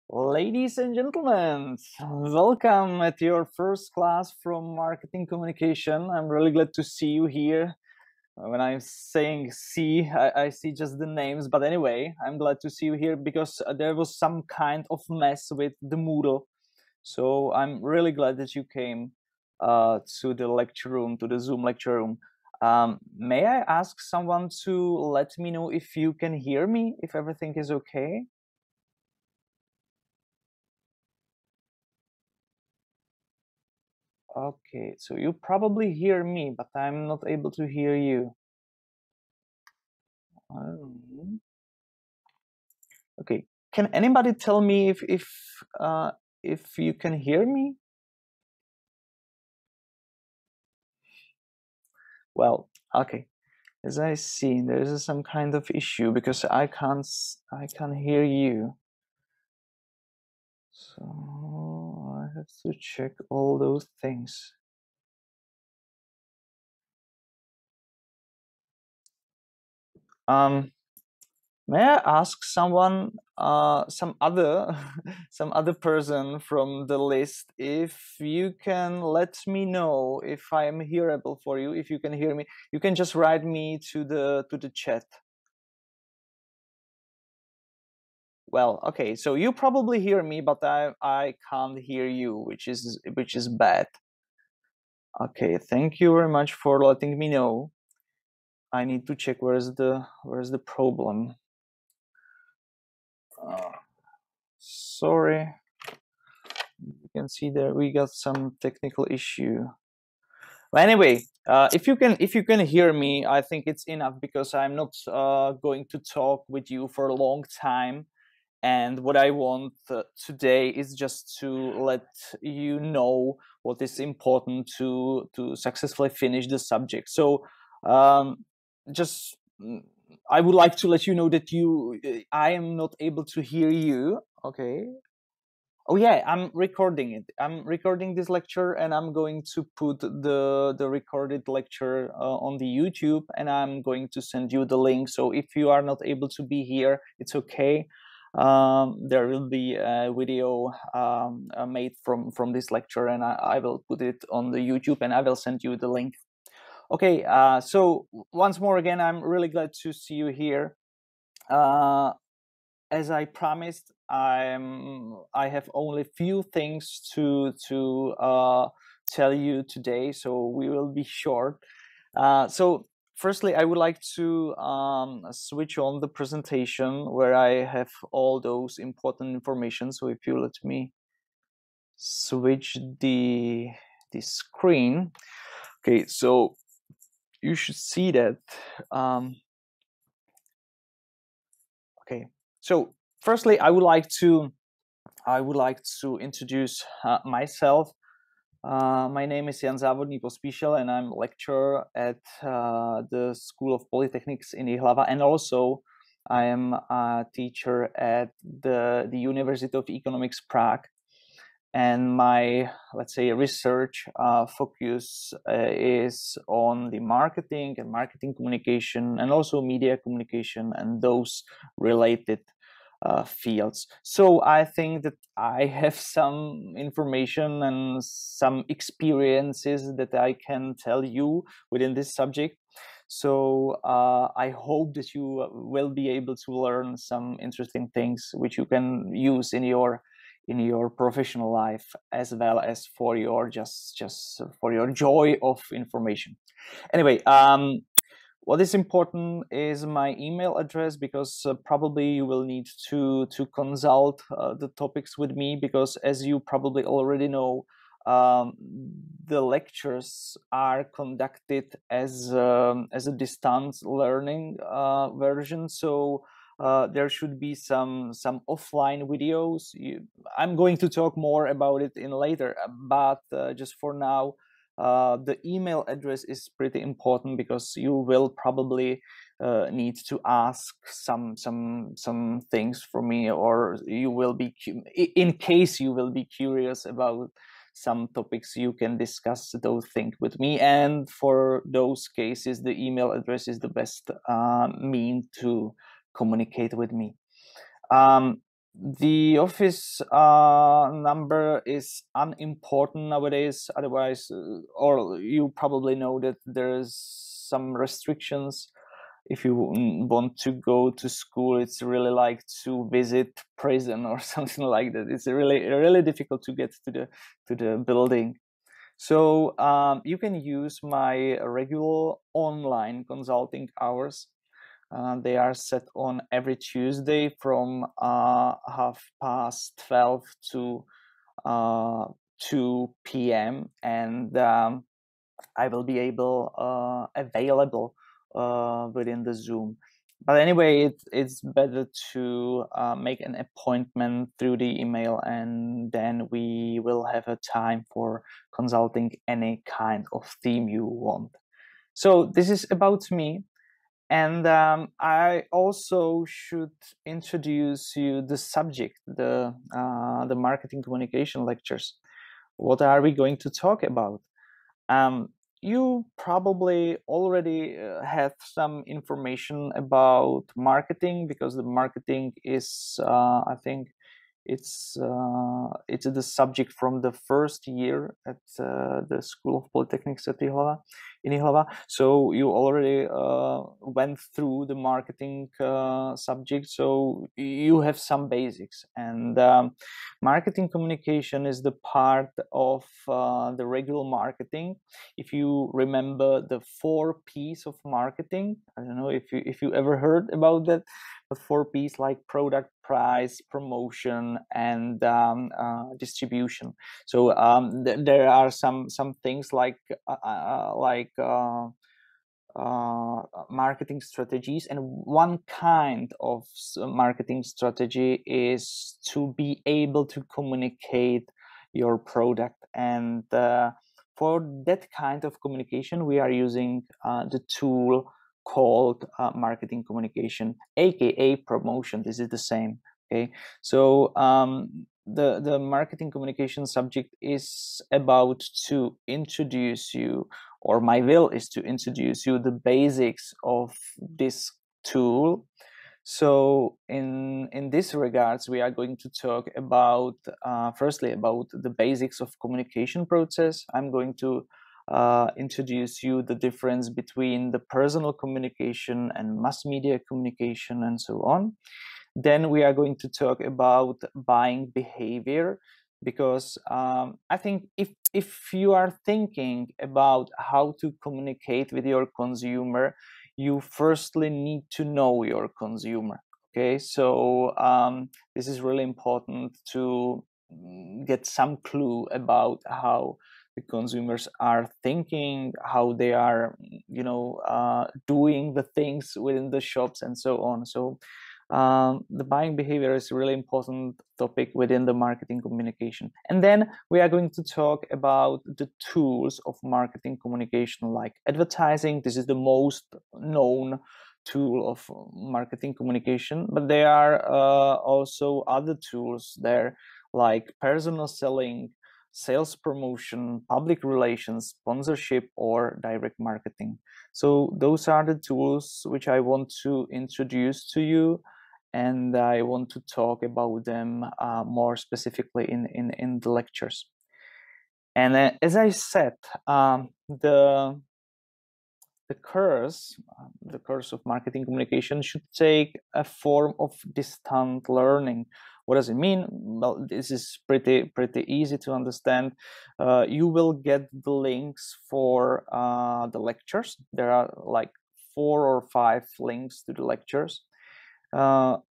Ladies and gentlemen, welcome at your first class from marketing communication. I'm really glad to see you here. When I'm saying see, I see just the names, but anyway, I'm glad to see you here because there was some kind of mess with the Moodle. So I'm really glad that you came to the lecture room, to the Zoom lecture room. May I ask someone to let me know if you can hear me, if everything is okay? Okay, so you probably hear me, but I'm not able to hear you. Um, okay, can anybody tell me if you can hear me? Well, okay. As I see, there is some kind of issue because I can't hear you. So I have to check all those things. Um, May I ask someone, some other, some other person from the list, if you can let me know if I am hearable for you, if you can hear me. You can just write me to the chat. Well, okay, so you probably hear me, but I can't hear you, which is bad. Okay, thank you very much for letting me know. I need to check where's the problem. Sorry. You can see that we got some technical issue. Well, anyway, if you can hear me, I think it's enough because I'm not going to talk with you for a long time. And what I want today is just to let you know what is important to successfully finish the subject. So, just I would like to let you know that I am not able to hear you. Okay. Oh yeah, I'm recording it. I'm recording this lecture, and I'm going to put the recorded lecture on the YouTube, and I'm going to send you the link. So if you are not able to be here, it's okay. There will be a video made from this lecture, and I will put it on the YouTube, and I will send you the link. Okay. So once more again, I'm really glad to see you here. As I promised, I have only few things to tell you today, so we will be short. So firstly, I would like to switch on the presentation where I have all those important information. So if you let me switch the screen, okay. So you should see that. Okay. So firstly, I would like to introduce myself. My name is Jan Závodný Pospíšil, and I'm lecturer at the School of Polytechnics in Jihlava, and also I am a teacher at the University of Economics Prague. And my, let's say, research focus is on the marketing and marketing communication, and also media communication and those related fields. So I think that I have some information and some experiences that I can tell you within this subject. So I hope that you will be able to learn some interesting things which you can use in your professional life, as well as for your just for your joy of information. Anyway, what is important is my email address, because probably you will need to consult the topics with me, because as you probably already know, the lectures are conducted as a distance learning version. So there should be some offline videos. I'm going to talk more about it in later, but just for now, the email address is pretty important, because you will probably need to ask some things from me, or you will be in case you will be curious about some topics, you can discuss those things with me. And for those cases, the email address is the best mean to communicate with me. The office number is unimportant nowadays. Otherwise, or you probably know that there's some restrictions. If you want to go to school, it's really like to visit prison or something like that. It's really difficult to get to the building. So you can use my regular online consulting hours. They are set on every Tuesday from 12:30 to 2 p.m. and I will be available within the Zoom. But anyway, it's better to make an appointment through the email, and then we will have a time for consulting any kind of theme you want. So this is about me. And I also should introduce you the subject, the marketing communication lectures. What are we going to talk about? You probably already have some information about marketing, because the marketing is, I think, it's the subject from the first year at the School of Polytechnics at in Ihlava. So you already went through the marketing subject, so you have some basics. And marketing communication is the part of the regular marketing. If you remember the 4 P's of marketing, I don't know if you ever heard about that. The 4 P's, like product, price, promotion, and distribution. So there are some things like marketing strategies, and one kind of marketing strategy is to be able to communicate your product. And for that kind of communication, we are using the tool called marketing communication, aka promotion. This is the same. Okay, so the marketing communication subject is about to introduce you, or my will is to introduce you the basics of this tool. So in this regards, we are going to talk about firstly about the basics of communication process. I'm going to introduce you the difference between the personal communication and mass media communication, and so on. Then we are going to talk about buying behavior, because I think if you are thinking about how to communicate with your consumer, you firstly need to know your consumer. Okay, so this is really important to get some clue about how the consumers are thinking, how they are, doing the things within the shops, and so on. So the buying behavior is a really important topic within the marketing communication. And then we are going to talk about the tools of marketing communication, like advertising. This is the most known tool of marketing communication, but there are also other tools there, like personal selling, sales promotion, public relations, sponsorship, or direct marketing. So those are the tools which I want to introduce to you, and I want to talk about them more specifically in the lectures. And as I said, the course of marketing communication should take a form of distant learning. What does it mean? Well, this is pretty easy to understand. You will get the links for the lectures. There are like 4 or 5 links to the lectures.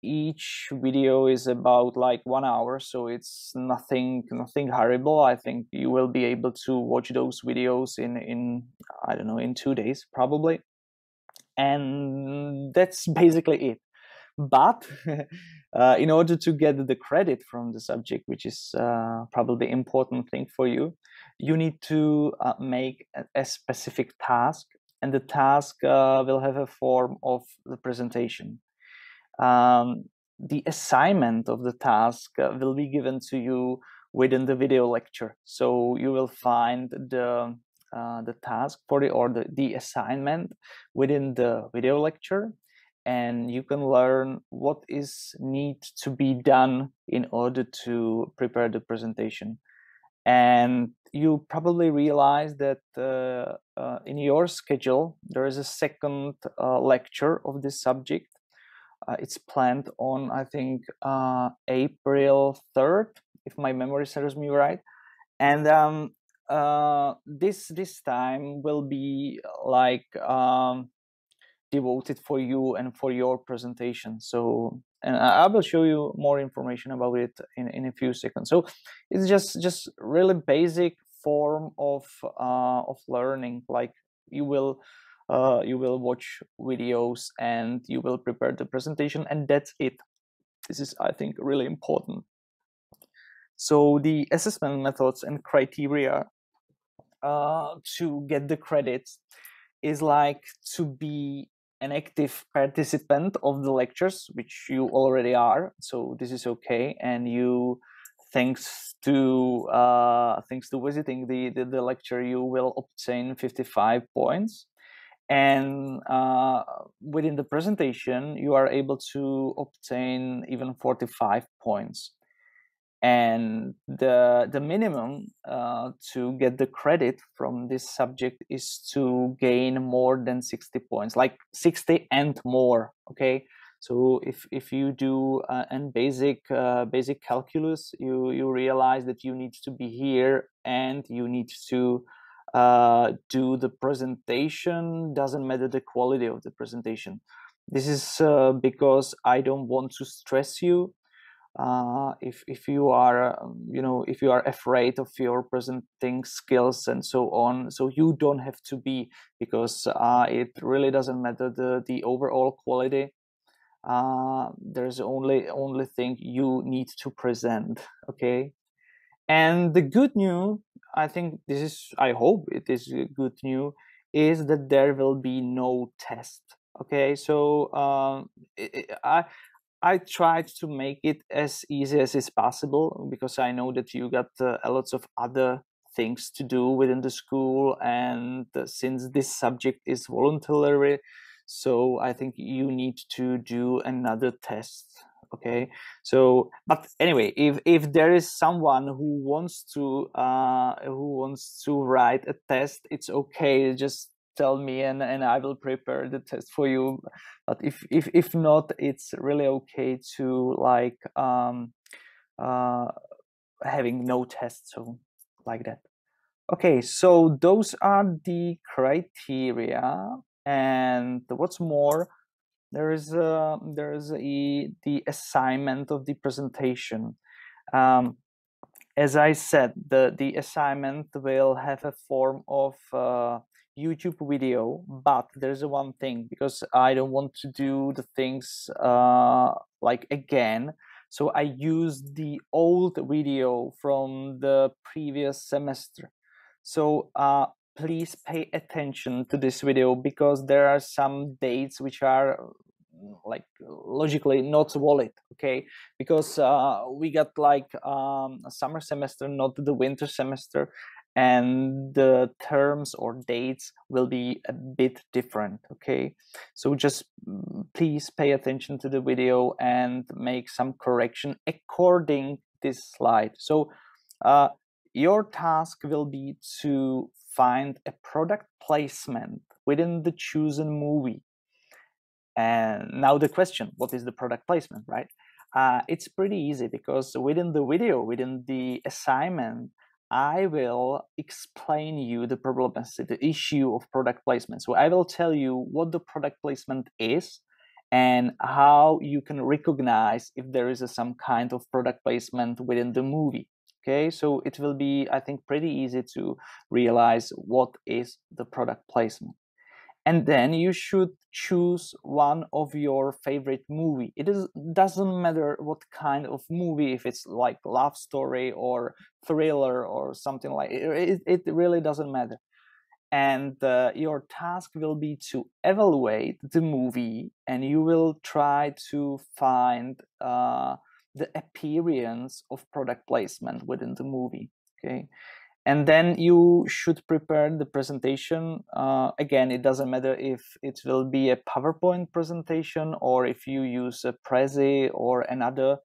Each video is about like 1 hour, so it's nothing horrible. I think you will be able to watch those videos in I don't know, in 2 days probably, and that's basically it. But in order to get the credit from the subject, which is probably the important thing for you, you need to make a specific task, and the task will have a form of the presentation. The assignment of the task will be given to you within the video lecture. So you will find the task for the assignment within the video lecture, and you can learn what is need to be done in order to prepare the presentation. And you probably realize that in your schedule there is a second lecture of this subject. It's planned on, I think, April 3rd, if my memory serves me right. And this time will be like devoted for you and for your presentation. So, and I will show you more information about it in a few seconds. So it's just really basic form of learning. Like you will watch videos and you will prepare the presentation, and that's it. This is, I think, really important. So the assessment methods and criteria to get the credits is like to be an active participant of the lectures, which you already are. So this is okay, and you, thanks to visiting the lecture, you will obtain 55 points. And within the presentation, you are able to obtain even 45 points. And the minimum to get the credit from this subject is to gain more than 60 points, like 60 and more. Okay, so if you do an basic calculus, you realize that you need to be here and you need to do the presentation. Doesn't matter the quality of the presentation. This is because I don't want to stress you. If you are if you are afraid of your presenting skills and so on, so you don't have to be, because it really doesn't matter the overall quality. There's only thing you need to present. Okay, and the good news, I think this is, I hope it is good news, is that there will be no test. Okay, so I tried to make it as easy as is possible, because I know that you got a lots of other things to do within the school, and since this subject is voluntary, so I think you need to do another test. Okay, so but anyway, if there is someone who wants to write a test, it's okay. Just tell me, and I will prepare the test for you. But if not, it's really okay to like having no test, so like that. Okay, so those are the criteria. And what's more, there's the assignment of the presentation. As I said, the assignment will have a form of YouTube video, but there's one thing, because I don't want to do the things like again. So I use the old video from the previous semester. So please pay attention to this video, because there are some dates which are like logically not valid. Okay, because we got like a summer semester, not the winter semester, and the terms or dates will be a bit different. Okay, so just please pay attention to the video and make some correction according this slide. So your task will be to find a product placement within the chosen movie. And now the question, what is the product placement, right? It's pretty easy, because within the video, within the assignment, I will explain you the problematic, the issue of product placement. So I will tell you what the product placement is and how you can recognize if there is some kind of product placement within the movie. Okay, so it will be, I think, pretty easy to realize what is the product placement. And then you should choose one of your favorite movie. Doesn't matter what kind of movie, if it's like love story or thriller or something like it, it really doesn't matter. And your task will be to evaluate the movie, and you will try to find the appearance of product placement within the movie. Okay, And then you should prepare the presentation. Again, it doesn't matter if it will be a PowerPoint presentation or if you use a Prezi or another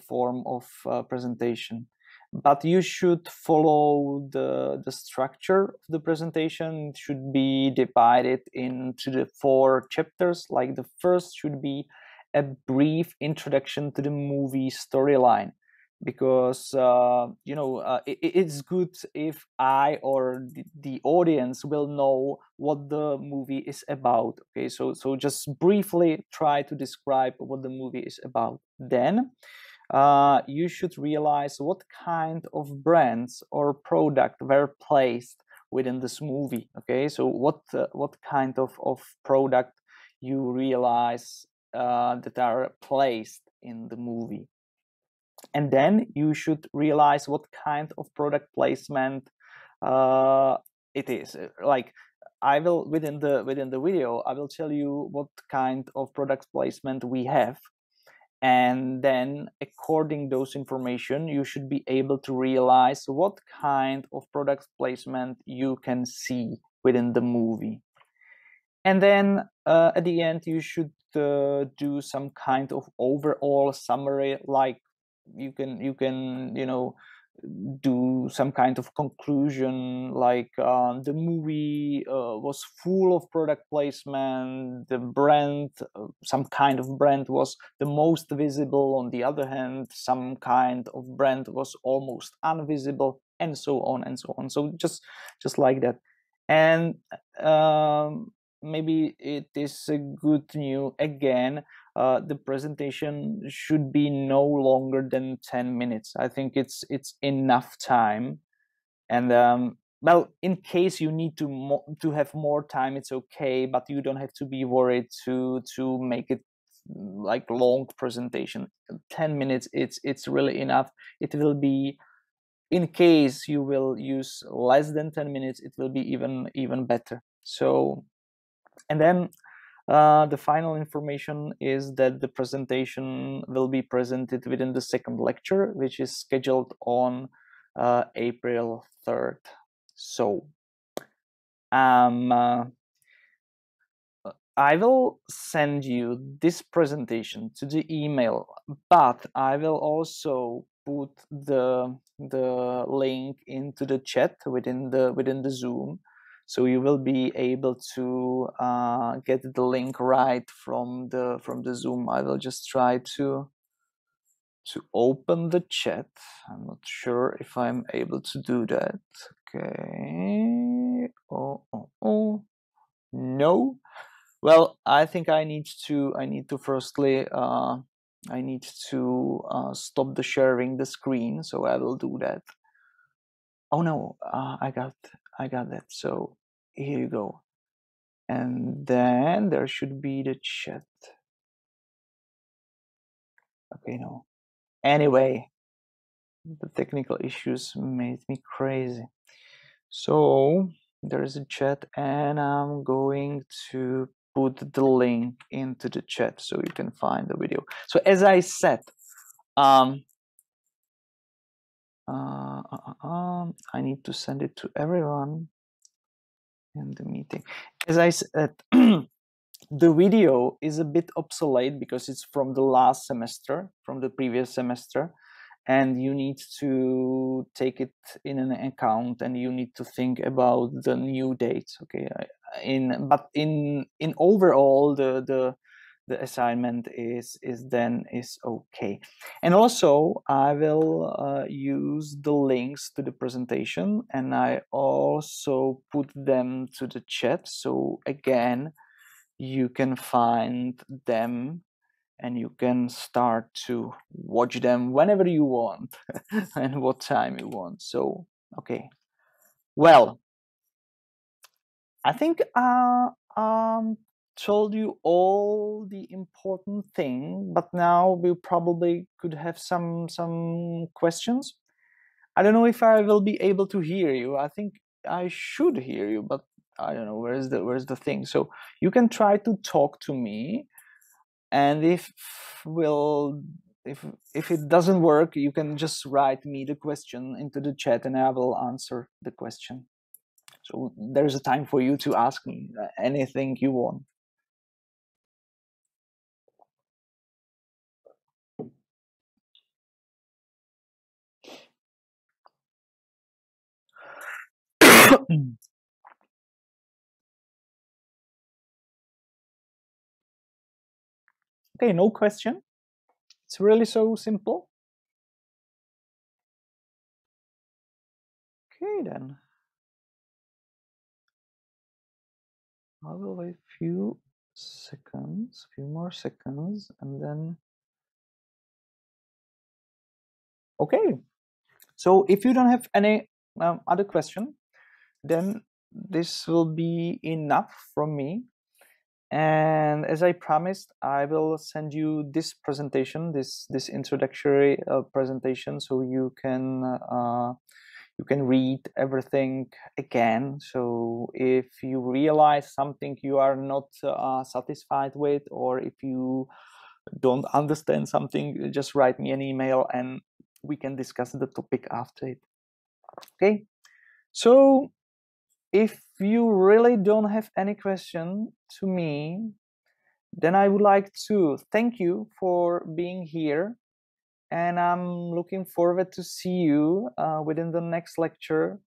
form of presentation. But you should follow the structure of the presentation. It should be divided into the 4 chapters. Like the first should be a brief introduction to the movie storyline, because it's good if I or the audience will know what the movie is about. Okay, so just briefly try to describe what the movie is about. Then you should realize what kind of brands or product were placed within this movie. Okay, so what kind of product you realize that are placed in the movie. And then you should realize what kind of product placement it is. Like, I will within the video, I will tell you what kind of product placement we have, and then according those information, you should be able to realize what kind of product placement you can see within the movie. And then at the end, you should do some kind of overall summary. Like, you can do some kind of conclusion, like the movie was full of product placement, the brand, some kind of brand was the most visible, on the other hand some kind of brand was almost invisible, and so on and so on. So just like that. And maybe it is a good news again, the presentation should be no longer than 10 minutes. I think it's enough time. And well, in case you need to have more time, it's okay, but you don't have to be worried to make it like long presentation. 10 minutes, it's really enough. It will be, in case you will use less than 10 minutes, it will be even better. So, and then the final information is that the presentation will be presented within the second lecture, which is scheduled on April 3rd. So I will send you this presentation to the email, but I will also put the link into the chat within the Zoom, so you will be able to get the link right from the Zoom. I will just try to open the chat. I'm not sure if I'm able to do that. Okay. Oh no. Well, I think I need to firstly I need to stop the sharing the screen, so I will do that. Oh no, I got that. So here you go, and then there should be the chat. Okay, no. Anyway, the technical issues made me crazy. So there is a chat, and I'm going to put the link into the chat so you can find the video. So as I said, I need to send it to everyone in the meeting. As I said, the video is a bit obsolete because it's from the last semester, from the previous semester, and you need to take it in an account, and you need to think about the new dates. Okay, but in overall, the assignment is okay. And also I will use the links to the presentation, and I also put them to the chat, so again you can find them and you can start to watch them whenever you want and what time you want. So okay, well, I think told you all the important thing, but now we probably could have some questions. I don't know if I will be able to hear you. I think I should hear you, but I don't know where's the thing. So you can try to talk to me, and if will if it doesn't work, you can just write me the question into the chat and I will answer the question. So there's a time for you to ask me anything you want. Okay, no question. It's really so simple. Okay, then. I will wait a few seconds, few more seconds, and then. Okay. So if you don't have any other question, then this will be enough from me. And as I promised, I will send you this presentation, this introductory presentation, so you can read everything again. So if you realize something you are not satisfied with, or if you don't understand something, just write me an email and we can discuss the topic after it. Okay, so if you really don't have any question to me, then I would like to thank you for being here, and I'm looking forward to see you within the next lecture,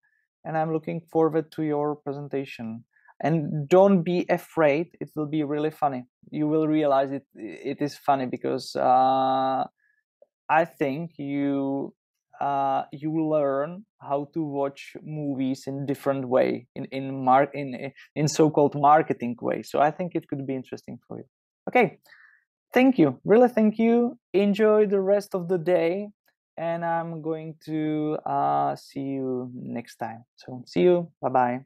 and I'm looking forward to your presentation. And don't be afraid, it will be really funny. You will realize it is funny because I think you learn how to watch movies in different way, in so-called marketing way. So I think it could be interesting for you. Okay, thank you, really thank you. Enjoy the rest of the day, and I'm going to see you next time. So see you, bye bye.